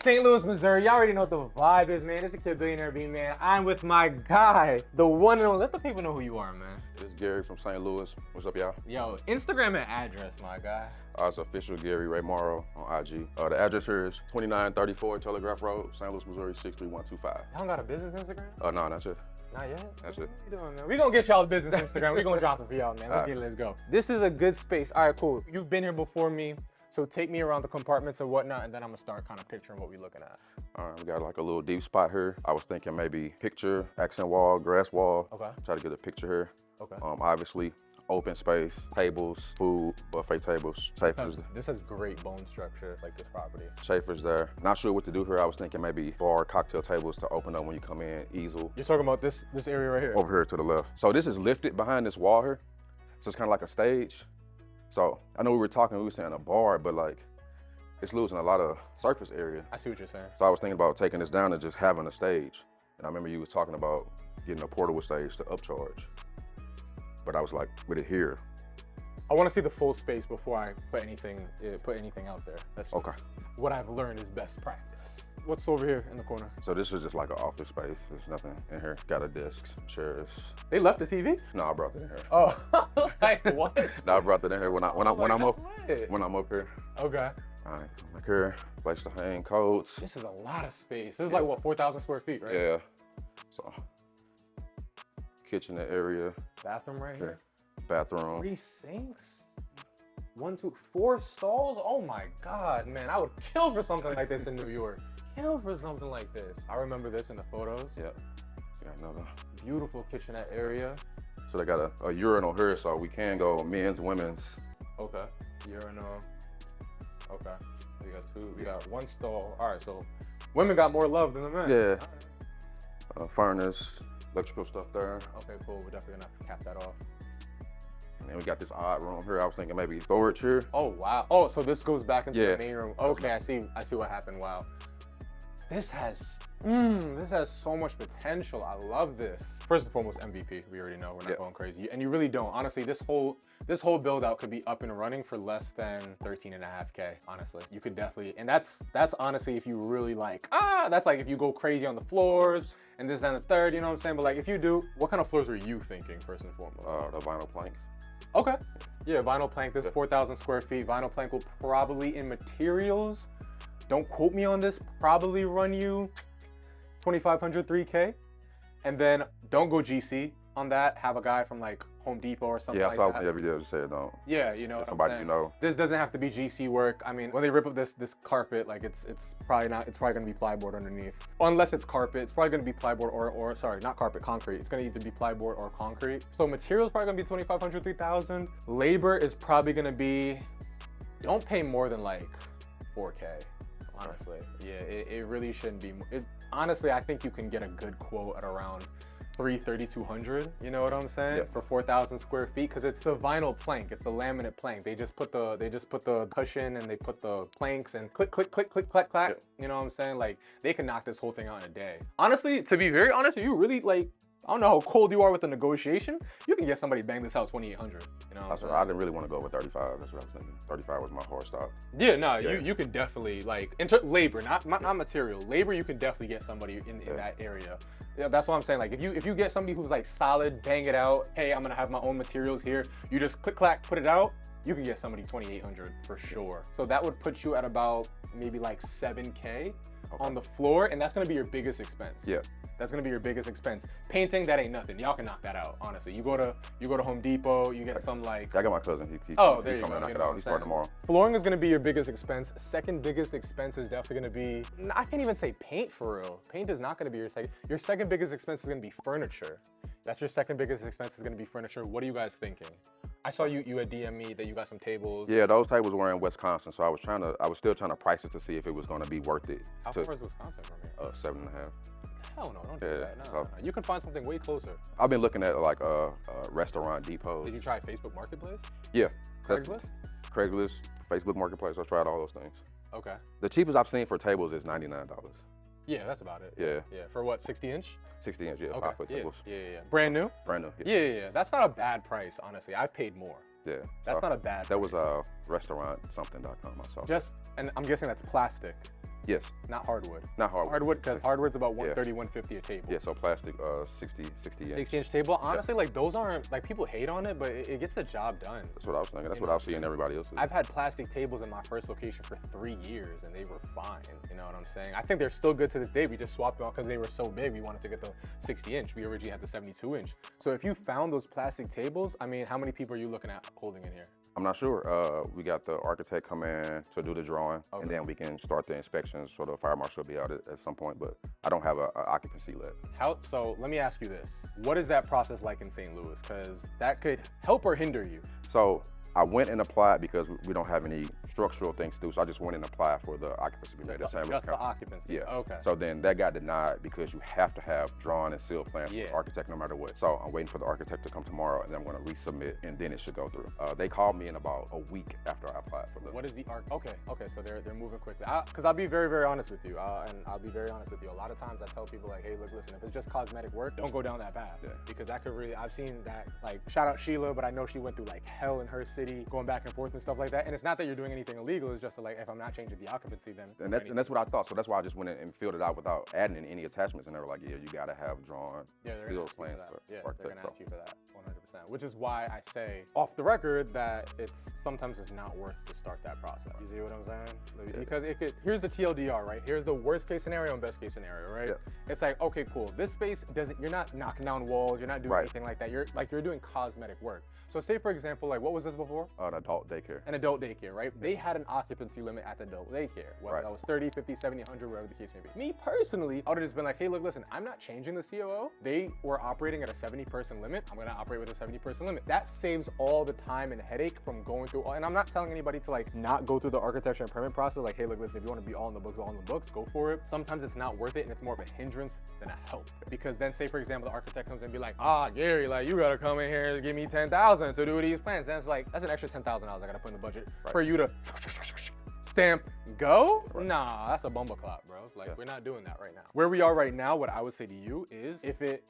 St. Louis, Missouri. Y'all already know what the vibe is, man. It's a Kid Billionaire B, man. I'm with my guy, the one and only. Let the people know who you are, man. It's Gary from St. Louis. What's up, y'all? Yo, Instagram and address, my guy. It's official Gary Ray Morrow on IG. The address here is 2934 Telegraph Road, St. Louis, Missouri, 63125. Y'all got a business Instagram? No, that's it. Not yet? That's it. What you doing, man? We gonna get y'all a business Instagram. We gonna drop it for y'all, man. Let's go. This is a good space. All right, cool. You've been here before me. So take me around the compartments and whatnot, and then I'm gonna start kind of picturing what we're looking at. All right, we got like a little deep spot here. I was thinking maybe picture, accent wall, grass wall. Okay. Try to get a picture here. Okay. Obviously, open space, tables, food, buffet tables. This has great bone structure, like this property. Schaefer's there. Not sure what to do here. I was thinking maybe bar, cocktail tables to open up when you come in, easel. You're talking about this area right here? Over here to the left. So this is lifted behind this wall here. So it's kind of like a stage. So I know we were saying a bar, but like it's losing a lot of surface area. I see what you're saying. So I was thinking about taking this down and just having a stage. And I remember you was talking about getting a portable stage to upcharge. But I was like, with it here. I want to see the full space before I put anything out there. That's okay. What I've learned is best practice. What's over here in the corner? So this is just like an office space. There's nothing in here. Got a desk, some chairs. They left the TV? No, I brought it in here. Oh, like what? No, I brought it in here when I'm up here. Okay. All right, come back here, place to hang coats. This is a lot of space. This is like what, 4,000 square feet, right? Yeah. So, kitchen area. Bathroom right here. Bathroom. 3 sinks. 1, 2, 4 stalls. Oh my God, man! I would kill for something like this in New York. Kill for something like this. I remember this in the photos. Yep. Got another beautiful kitchenette area. So they got a urinal here, so we can go men's, women's. Okay. Urinal. Okay. We got 2. We got 1 stall. All right. So women got more love than the men. Yeah. Right. Furnace, electrical stuff there. Okay. Cool. We're definitely gonna have to cap that off. And then we got this odd room here. I was thinking maybe storage here. Oh wow. Oh, so this goes back into the main room. Okay. I see what happened. Wow. This has so much potential. I love this. First and foremost, MVP. We already know we're not going crazy, and you really don't. Honestly, this whole build out could be up and running for less than 13.5K. Honestly, you could definitely, and that's honestly if you really like. That's like if you go crazy on the floors and this and the third. You know what I'm saying? But like if you do, what kind of floors are you thinking first and foremost? The vinyl planks. Okay. Yeah, vinyl plank. This is 4,000 square feet. Vinyl plank will probably in materials. Don't quote me on this, probably run you 2,500, 3K. And then don't go GC on that. Have a guy from like Home Depot or something like that. Yeah, I saw every day I just said don't. Yeah, you know what somebody I'm saying? you know. This doesn't have to be GC work. I mean, when they rip up this carpet, like it's probably gonna be plyboard underneath. Unless it's carpet, it's probably gonna be plyboard or sorry, not carpet, concrete. It's gonna either be plyboard or concrete. So materials probably gonna be 2,500, 3,000. Labor is probably gonna be, don't pay more than like 4K. Honestly, yeah, it really shouldn't be. Honestly, I think you can get a good quote at around 3,200. You know what I'm saying? Yeah. For 4,000 square feet, because it's the vinyl plank, it's the laminate plank. They just put the cushion and they put the planks and click, click, click, click, clack, clack. Yeah. You know what I'm saying? Like they can knock this whole thing out in a day. Honestly, to be very honest, you really like. I don't know how cold you are with the negotiation. You can get somebody bang this out 2,800. You know, I didn't really want to go with 35. That's what I was thinking. 35 was my hard stop. Yeah, no, yeah. You could definitely like labor, not material. Labor, you can definitely get somebody in that area. Yeah, that's what I'm saying. Like if you get somebody who's like solid, bang it out. Hey, I'm gonna have my own materials here. You just click clack, put it out. You can get somebody 2,800 for sure. So that would put you at about maybe like 7K on the floor, and that's gonna be your biggest expense. Yeah. That's gonna be your biggest expense. Painting, that ain't nothing. Y'all can knock that out, honestly. You go to Home Depot, you get some like. I got my cousin. He there you go. Knock it out. He started tomorrow. Flooring is gonna be your biggest expense. Second biggest expense is definitely gonna be. I can't even say paint for real. Paint is not gonna be your second. Your second biggest expense is gonna be furniture. That's your second biggest expense is gonna be furniture. What are you guys thinking? I saw you had DM me that you got some tables. Yeah, those tables were in Wisconsin, so I was still trying to price it to see if it was gonna be worth it. How far is Wisconsin from here? 7.5. Hell no, don't do that. No. You can find something way closer. I've been looking at like restaurant depots. Did you try Facebook Marketplace? Yeah. Craigslist? Facebook Marketplace. I tried all those things. Okay. The cheapest I've seen for tables is $99. Yeah, that's about it. Yeah. Yeah. For what, 60-inch? 60-inch, yeah, Okay. 5-foot tables. Yeah. Brand new? Brand new. Yeah. That's not a bad price, honestly. I've paid more. Yeah. That's not a bad That was restaurantsomething.com I saw. And I'm guessing that's plastic. Yes. Not hardwood. Not hardwood. Hardwood, because hardwood's about 130, 150 a table. Yeah, so plastic, 60 inch. 60-inch table. Honestly, like those aren't, like people hate on it, but it gets the job done. That's what I was thinking. That's what I was seeing everybody else do. I've had plastic tables in my first location for 3 years and they were fine. You know what I'm saying? I think they're still good to this day. We just swapped them out because they were so big. We wanted to get the 60-inch. We originally had the 72-inch. So if you found those plastic tables, I mean, how many people are you looking at holding in here? I'm not sure. We got the architect come in to do the drawing, and then we can start the inspections. So the fire marshal will be out at some point, but I don't have an occupancy left. So let me ask you this. What is that process like in St. Louis? Because that could help or hinder you. So I went and applied because we don't have any structural things to do. So I just went and applied for the occupancy permit. Just the occupancy? Yeah. Okay. So then that got denied because you have to have drawn and sealed plans from the architect no matter what. So I'm waiting for the architect to come tomorrow and then I'm going to resubmit and then it should go through. They called me in about a week after I applied for the. What is the Okay, so they're moving quickly. Because I'll be very, very honest with you. And I'll be very honest with you. A lot of times I tell people like, hey, look, listen, if it's just cosmetic work, don't go down that path. Yeah. Because that could really, I've seen that, like, shout out Sheila, but I know she went through like hell in her city, going back and forth and stuff like that. And it's not that you're doing anything illegal, it's just like, if I'm not changing the occupancy, then. And that's what I thought. So that's why I just went in and filled it out without adding in any attachments. And they were like, yeah, you got to have drawn sealed plans for they're going to ask you for that, 100%. Which is why I say off the record that sometimes it's not worth to start that process. You see what I'm saying? Because here's the TLDR, right? Here's the worst case scenario and best case scenario, right? Yeah. It's like, okay, cool. This space you're not knocking down walls, you're not doing anything like that. You're doing cosmetic work. So say for example, like what was this before? An adult daycare. An adult daycare, right? They had an occupancy limit at the adult daycare. Whether that was 30, 50, 70, 100, whatever the case may be. Me personally, I would have just been like, hey, look, listen, I'm not changing the COO. They were operating at a 70-person limit. I'm gonna operate with a 70-person limit. That saves all the time and headache from going through, and I'm not telling anybody to like not go through the architecture and permit process. Like, hey, look, listen, if you want to be all in the books, go for it. Sometimes it's not worth it and it's more of a hindrance than a help. Because then say for example, the architect comes in and be like, Gary, like you gotta come in here and give me 10,000 to do these plans. And it's like, that's an extra $10,000 I gotta put in the budget for you to stamp go? Nah, that's a bumbleclop, bro. Like, we're not doing that right now. Where we are right now, what I would say to you is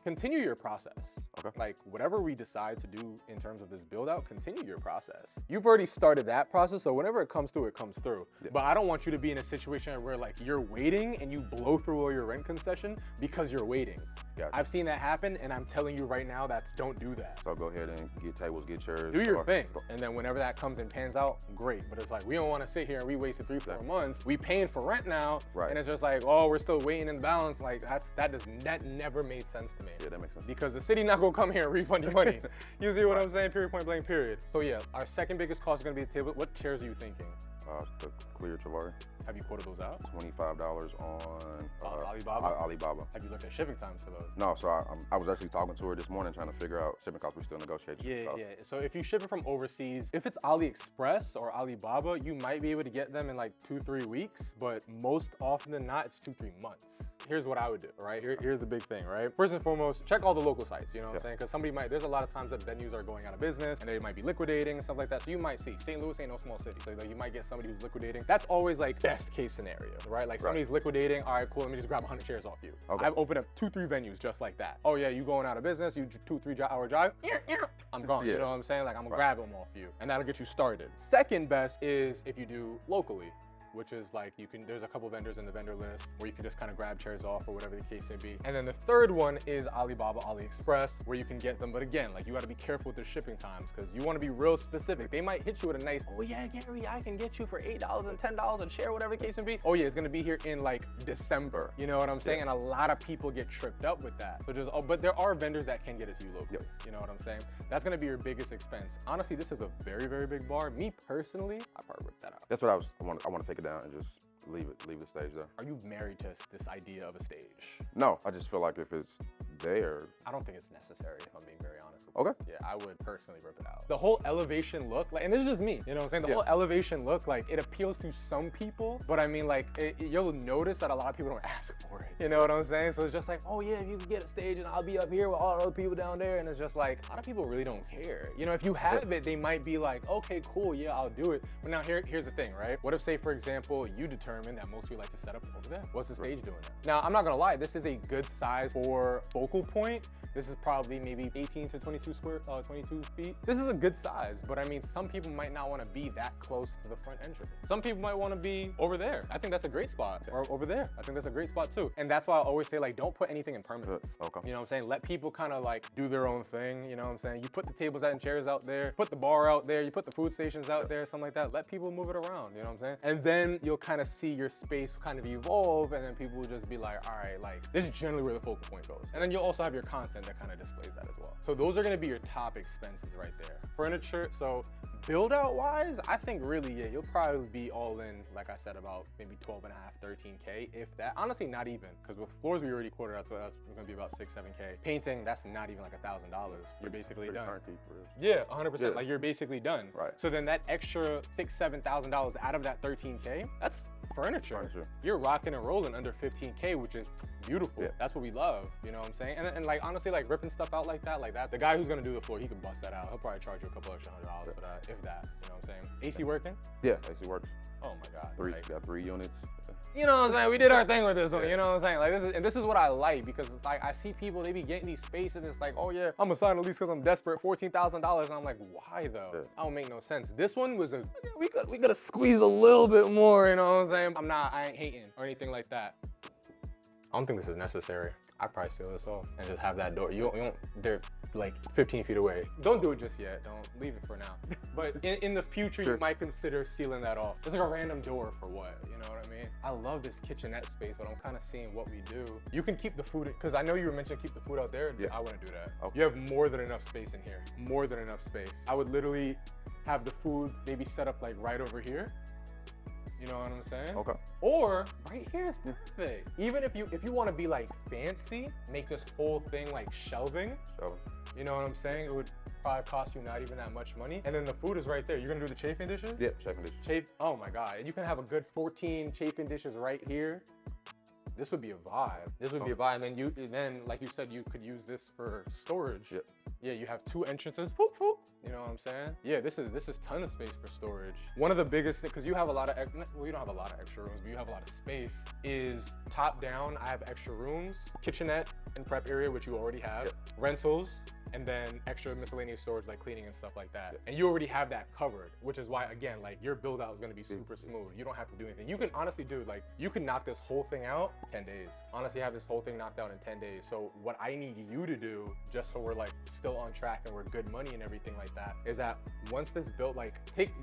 continue your process. Okay. Like, whatever we decide to do in terms of this build out, continue your process. You've already started that process, so whenever it comes through, it comes through. Yeah. But I don't want you to be in a situation where like you're waiting and you blow through all your rent concession because you're waiting. Gotcha. I've seen that happen, and I'm telling you right now that don't do that. So go ahead and get tables, get chairs. Do your thing, and then whenever that comes and pans out, great. But it's like, we don't want to sit here and we wasted 3-4 months. We paying for rent now, and it's just like, oh, we're still waiting in the balance. Like that never made sense to me. Yeah, that makes sense. Because the city not gonna come here and refund your money. You see what I'm saying? Period, point blank, period. So yeah, our second biggest cost is gonna be the table. What chairs are you thinking? The clear Chavari. Have you quoted those out? $25 on Alibaba? Alibaba. Have you looked at shipping times for those? No, so I was actually talking to her this morning trying to figure out shipping costs. We're still negotiating. Yeah. So if you ship it from overseas, if it's AliExpress or Alibaba, you might be able to get them in like 2-3 weeks, but most often than not, it's 2-3 months. Here's what I would do, right? Here's the big thing, right? First and foremost, check all the local sites, you know what I'm saying? Because there's a lot of times that venues are going out of business and they might be liquidating and stuff like that. So you might see, St. Louis ain't no small city. So like, you might get somebody who's liquidating. That's always like best case scenario, right? Like somebody's liquidating, all right, cool, let me just grab 100 chairs off you. Okay. I've opened up 2-3 venues just like that. Oh yeah, you going out of business, you 2-3 hour drive, I'm gone, you know what I'm saying? Like I'm gonna grab them off you and that'll get you started. Second best is if you do locally, which is like there's a couple vendors in the vendor list where you can just kind of grab chairs off or whatever the case may be. And then the third one is Alibaba, AliExpress, where you can get them. But again, like you got to be careful with their shipping times because you want to be real specific. They might hit you with a nice, oh yeah, Gary, I can get you for $8 and $10 a chair, whatever the case may be. Oh yeah, it's gonna be here in like December. You know what I'm saying? And a lot of people get tripped up with that. So but there are vendors that can get it to you locally. You know what I'm saying? That's gonna be your biggest expense. Honestly, this is a very, very big bar. Me personally, I probably rip that out. That's what I want to take it down and just leave the stage there. Are you married to this idea of a stage? No, I just feel like if it's there. I don't think it's necessary, if I'm being very honest. Okay. Yeah, I would personally rip it out. The whole elevation look, like, and this is just me, you know what I'm saying? The whole elevation look, like, it appeals to some people, but I mean, like, you'll notice that a lot of people don't ask for it. You know what I'm saying? So it's just like, oh yeah, if you can get a stage and I'll be up here with all the other people down there, and it's just like, a lot of people really don't care. You know, if you have it, they might be like, okay, cool, yeah, I'll do it. But now here's the thing, right? What if, say, for example, you determine that most people like to set up over there? What's the stage doing that? Now, I'm not gonna lie, this is a good size for focal point, This is probably maybe 18 to 22 feet. This is a good size, but I mean, some people might not want to be that close to the front entrance. Some people might want to be over there. I think that's a great spot. Or over there. I think that's a great spot too. And that's why I always say, like, don't put anything in permanence. Okay. You know what I'm saying? Let people kind of like do their own thing. You know what I'm saying? You put the tables and chairs out there, put the bar out there, you put the food stations out there, something like that. Let people move it around. You know what I'm saying? And then you'll kind of see your space kind of evolve, and then people will just be like, all right, like, this is generally where the focal point goes. And then you'll also have your content that kind of displays that as well. So those are going to be your top expenses right there. Furniture. So build out wise, I think really, yeah, you'll probably be all in, like I said, about maybe 12.5, 13K, if that. Honestly, not even, because with floors we already quoted out, so that's gonna be about 6, 7K. Painting, that's not even like $1,000. You're basically done. Yeah, 100%. Yeah. Like, you're basically done. Right. So then that extra $6,000, $7,000 out of that 13K, that's furniture. You're rocking and rolling under 15K, which is beautiful. Yeah. That's what we love. You know what I'm saying? And like, honestly, like ripping stuff out like that, the guy who's gonna do the floor, he can bust that out. He'll probably charge you a couple extra $100 for that, if that. You know what I'm saying? AC working? Yeah, AC works. Oh my God. Got 3 units. You know what I'm saying? We did our thing with this one. You know what I'm saying? Like, this is what I like, because it's like I see people, they be getting these spaces, and it's like, oh yeah, I'm gonna sign a lease because I'm desperate, $14,000, and I'm like, why though? Yeah. That don't make no sense. This one was we could have squeezed a little bit more. You know what I'm saying? I ain't hating or anything like that. I don't think this is necessary. I'd probably seal this off and just have that door. You don't, they're like 15 feet away. Don't do it just yet. Don't leave it for now. But in the future, you might consider sealing that off. It's like a random door for what? You know what I mean? I love this kitchenette space, but I'm kind of seeing what we do. You can keep the food, because I know you were mentioning keep the food out there. Yeah. I wouldn't do that. Okay. You have more than enough space in here. More than enough space. I would literally have the food maybe set up like right over here. You know what I'm saying? Okay. Or right here is perfect. Even if you want to be like fancy, make this whole thing like shelving. You know what I'm saying? It would probably cost you not even that much money. And then the food is right there. You're gonna do the chafing dishes? Yeah, chafing dishes. Oh my God. And you can have a good 14 chafing dishes right here. This would be a vibe. This would be a vibe. And then, like you said, you could use this for storage. Yep. Yeah, you have 2 entrances. Whoop, whoop. You know what I'm saying? Yeah, this is ton of space for storage. One of the biggest things, because you have a lot of, well, you don't have a lot of extra rooms, but you have a lot of space, is top down, I have extra rooms, kitchenette and prep area, which you already have, rentals, and then extra miscellaneous storage like cleaning and stuff like that. And you already have that covered, which is why, again, like your build out is gonna be super smooth. You don't have to do anything. You can honestly do, like, you can knock this whole thing out 10 days. Honestly, have this whole thing knocked out in 10 days. So what I need you to do, just so we're like still on track and we're good money and everything like that, is that once this built, like,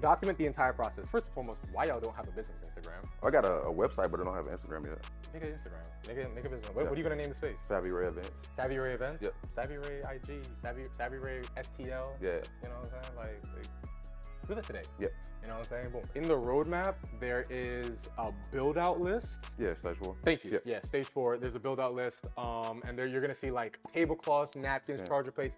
document the entire process. First and foremost, why y'all don't have a business Instagram? I got a website, but I don't have an Instagram yet. Make an Instagram. Make a business. What are you gonna name the space? Figure Events. Figure Events? Yep. Figure IG, Figure STL. Yeah. You know what I'm saying? Like do that today. Yep. You know what I'm saying? Boom. In the roadmap, there is a build out list. Yeah, stage 4. Thank you. Yep. Yeah, stage 4. There's a build out list. And there you're gonna see like tablecloths, napkins, charger plates.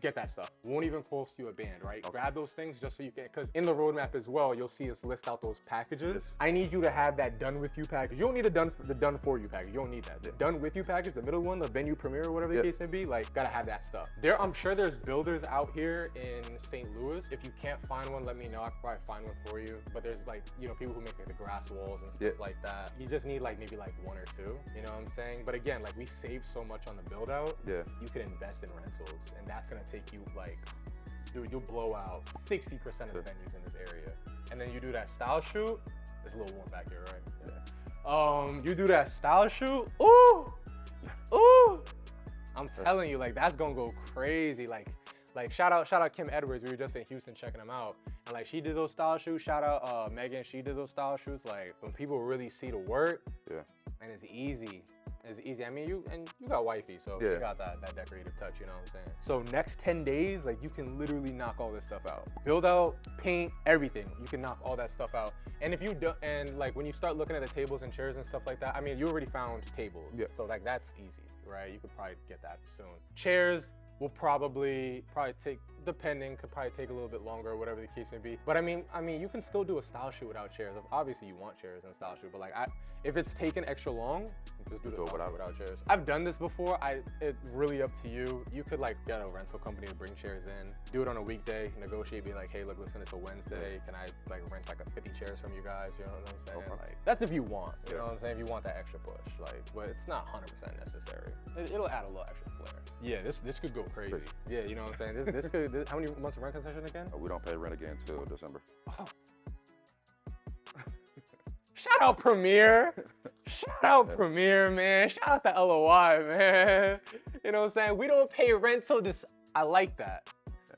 Get that stuff. Won't even cost you a band, right? Okay. Grab those things just so you can, because in the roadmap as well, you'll see us list out those packages. Yes. I need you to have that done with you package. You don't need the done for you package. You don't need that. The done with you package, the middle one, the venue premiere or whatever the case may be, like, gotta have that stuff. I'm sure there's builders out here in St. Louis. If you can't find one, let me know. I can probably find one for you. But there's like, you know, people who make like the grass walls and stuff like that. You just need like maybe like 1 or 2. You know what I'm saying? But again, like we save so much on the build out. Yeah. You can invest in rentals, and that's gonna take you like, dude, you'll blow out 60% of the venues in this area. And then you do that style shoot. It's a little warm back here, right? Yeah. You do that style shoot. Ooh, ooh. I'm telling you, like, that's gonna go crazy. Like shout out Kim Edwards. We were just in Houston checking them out. And like, she did those style shoots. Shout out Megan. She did those style shoots. Like, when people really see the work, and it's easy. It's easy. I mean, you got wifey, so you got that decorative touch, you know what I'm saying? So next 10 days, like, you can literally knock all this stuff out. Build out, paint, everything. You can knock all that stuff out. And if you do, and like when you start looking at the tables and chairs and stuff like that, I mean, you already found tables. Yeah. So like, that's easy, right? You could probably get that soon. Chairs will probably take depending, could probably take a little bit longer, or whatever the case may be. But I mean, you can still do a style shoot without chairs. Obviously, you want chairs in a style shoot, but like, if it's taking extra long, just do the style shoot without chairs. I've done this before. It's really up to you. You could like get a rental company to bring chairs in, do it on a weekday, negotiate, be like, hey, look, listen, it's a Wednesday. Can I like rent like 50 chairs from you guys? You know what I'm saying? Like, that's if you want. You know what I'm saying? If you want that extra push, like, but it's not 100% necessary. It'll add a little extra flair. Yeah, this could go crazy. Yeah, you know what I'm saying? This could. How many months of rent concession again? We don't pay rent again until December. Oh. Shout out Premier. Shout out Premier, man. Shout out to LOI, man. You know what I'm saying? We don't pay rent till this. I like that.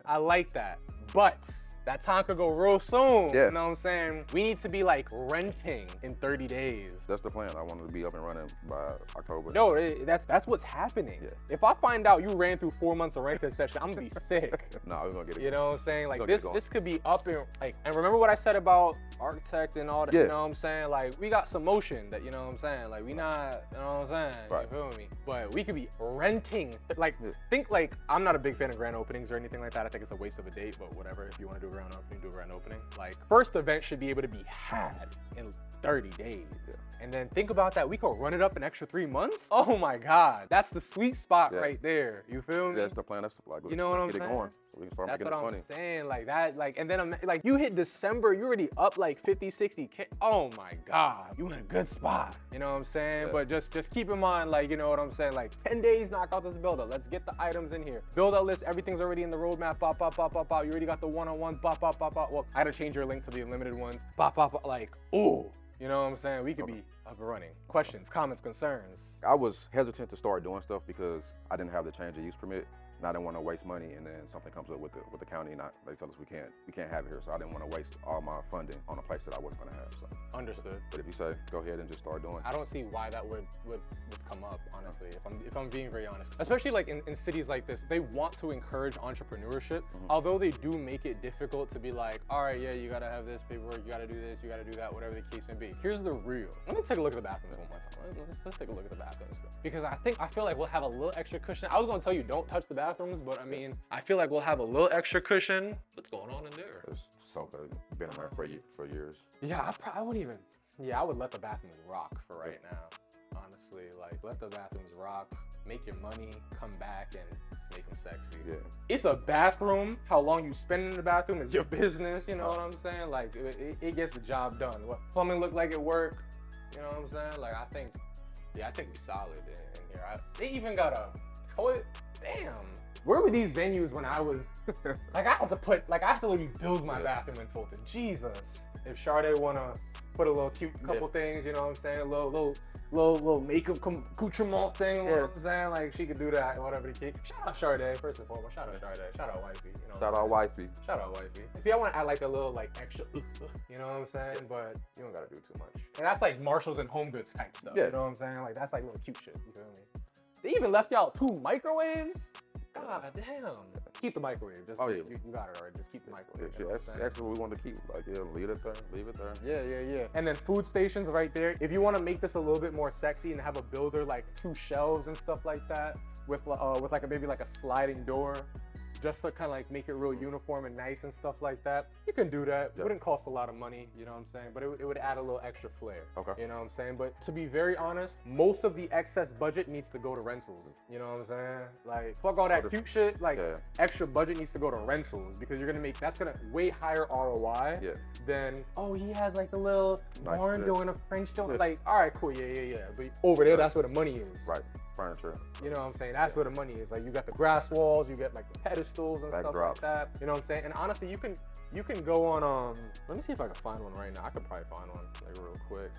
I like that. But that time could go real soon. Yeah. You know what I'm saying? We need to be like renting in 30 days. That's the plan. I want to be up and running by October. No, that's what's happening. Yeah. If I find out you ran through 4 months of rent concession, I'm gonna be sick. No, we're gonna get it. You know what I'm saying? Like this could be up and like, and remember what I said about architect and all that, you know what I'm saying? Like we got some motion that, you know what I'm saying? Like we not, you know what I'm saying? Right. You feel me? But we could be renting, like think like, I'm not a big fan of grand openings or anything like that. I think it's a waste of a date, but whatever. If you want to do a grand opening, do a grand opening. Like first event should be able to be had in 30 days. Yeah. And then think about that, we could run it up an extra 3 months. Oh my God, that's the sweet spot right there. You feel me? That's the plan. That's like, you know what I'm saying? Going. So we can start that's making what money. I'm saying, like that, like, and then I'm like, you hit December, you're already up like 50, 60K. Oh my God, you in a good spot. You know what I'm saying? But just keep in mind, like, you know what I'm saying? Like 10 days, knock out this build up. Let's get the items in here. Build out list, everything's already in the roadmap. Bop, bop, bop, bop, bop. You already got the one-on-ones. Bop, bop, bop, bop. Well, I had to change your link to the unlimited ones. Bop, bop, bop. Like, ooh. You know what I'm saying? We could be up and running. Questions, comments, concerns? I was hesitant to start doing stuff because I didn't have the change of use permit. And I didn't want to waste money, and then something comes up with the county, and they tell us we can't have it here. So I didn't want to waste all my funding on a place that I wasn't going to have. So. Understood. But if you say go ahead and just start doing, I don't see why that would come up, honestly. If I'm being very honest, especially like in cities like this, they want to encourage entrepreneurship. Although they do make it difficult to be like, all right, yeah, you gotta have this paperwork, you gotta do this, you gotta do that, whatever the case may be. Here's the real. Let me take a look at the bathrooms one more time. Let's take a look at the bathrooms because I feel like we'll have a little extra cushion. I was gonna tell you don't touch the bathrooms, but I mean, I feel like we'll have a little extra cushion. What's going on in there? It's something that's been in there for years. Yeah, I wouldn't even. Yeah, I would let the bathrooms rock for right now. Honestly, like let the bathrooms rock, make your money, come back and make them sexy. Yeah. It's a bathroom. How long you spend in the bathroom is your business. You know what I'm saying? Like it gets the job done. What plumbing look like it work? You know what I'm saying? Like I think we solid in here. They even got a toilet. Damn. Where were these venues when I was like I had to literally build my bathroom in Fulton. Jesus. If Sade wanna put a little cute couple things, you know what I'm saying? A little makeup accoutrement thing, you know what I'm saying? Like she could do that, whatever the case. Shout out Sade, first and foremost. Shout out Sade. Shout out wifey. You know Shout out wifey. Shout out wifey. If y'all want to add like a little like extra, you know what I'm saying? But you don't gotta do too much. And that's like Marshalls and Home Goods type stuff. You know what I'm saying? Like that's like little cute shit. You feel me? They even left y'all 2 microwaves. God damn. Keep the microwave. Just, you got it already. Just keep the microwave. Yeah, that's what we want to keep. Like, leave it there. Yeah. And then food stations right there. If you want to make this a little bit more sexy and have a builder like 2 shelves and stuff like that with like maybe like a sliding door, just to kind of like make it real uniform and nice and stuff like that, you can do that. It wouldn't cost a lot of money, you know what I'm saying? But it would add a little extra flair, you know what I'm saying? But to be very honest, most of the excess budget needs to go to rentals, you know what I'm saying? Like, fuck all that cute shit, like extra budget needs to go to rentals because that's gonna way higher ROI than, oh, he has like a little barn doing a French door. Like, all right, cool, yeah. But over there, that's where the money is. Right. Furniture. You know what I'm saying? That's where the money is. Like you got the grass walls, you get like the pedestals and stuff like that. You know what I'm saying? And honestly, you can go on let me see if I can find one right now. I could probably find one like real quick.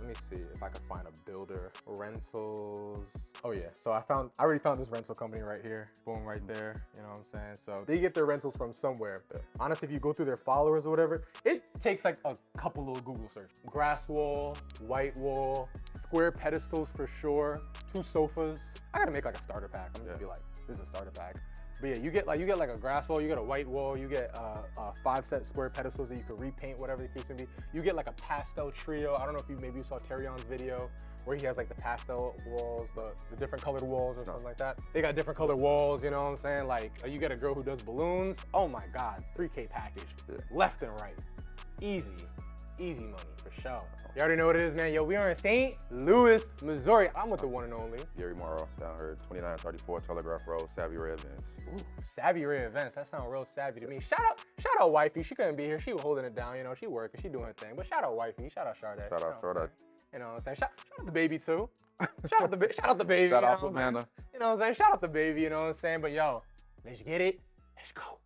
Let me see if I can find a builder. Rentals. Oh yeah. So I already found this rental company right here. Boom, right there. You know what I'm saying? So they get their rentals from somewhere. Honestly, if you go through their followers or whatever, it takes like a couple little Google search. Grass wall, white wall, square pedestals for sure, 2 sofas. I gotta make like a starter pack. I'm gonna be like, this is a starter pack. But yeah, you get like a grass wall, you get a white wall, you get 5 set square pedestals that you can repaint, whatever the case may be. You get like a pastel trio. I don't know if maybe you saw Terrion's video where he has like the pastel walls, the different colored walls or something like that. They got different colored walls, you know what I'm saying? Like you get a girl who does balloons. Oh my God, 3K package, left and right, easy money for sure. You already know what it is, man. Yo, we are in St. Louis, Missouri. I'm with the one and only Gary Morrow down here, 2934 Telegraph Road, Figure Events. Ooh, Figure Events. That sounds real savvy to me. Shout out wifey. She couldn't be here. She was holding it down. You know, she working. She doing her thing. But shout out wifey. Shout out Sade. Shout out Sade. You know what I'm saying? Shout out the baby too. Shout out the baby. Shout out Savannah. You know what I'm saying? Shout out the baby. You know what I'm saying? But yo, let's get it. Let's go.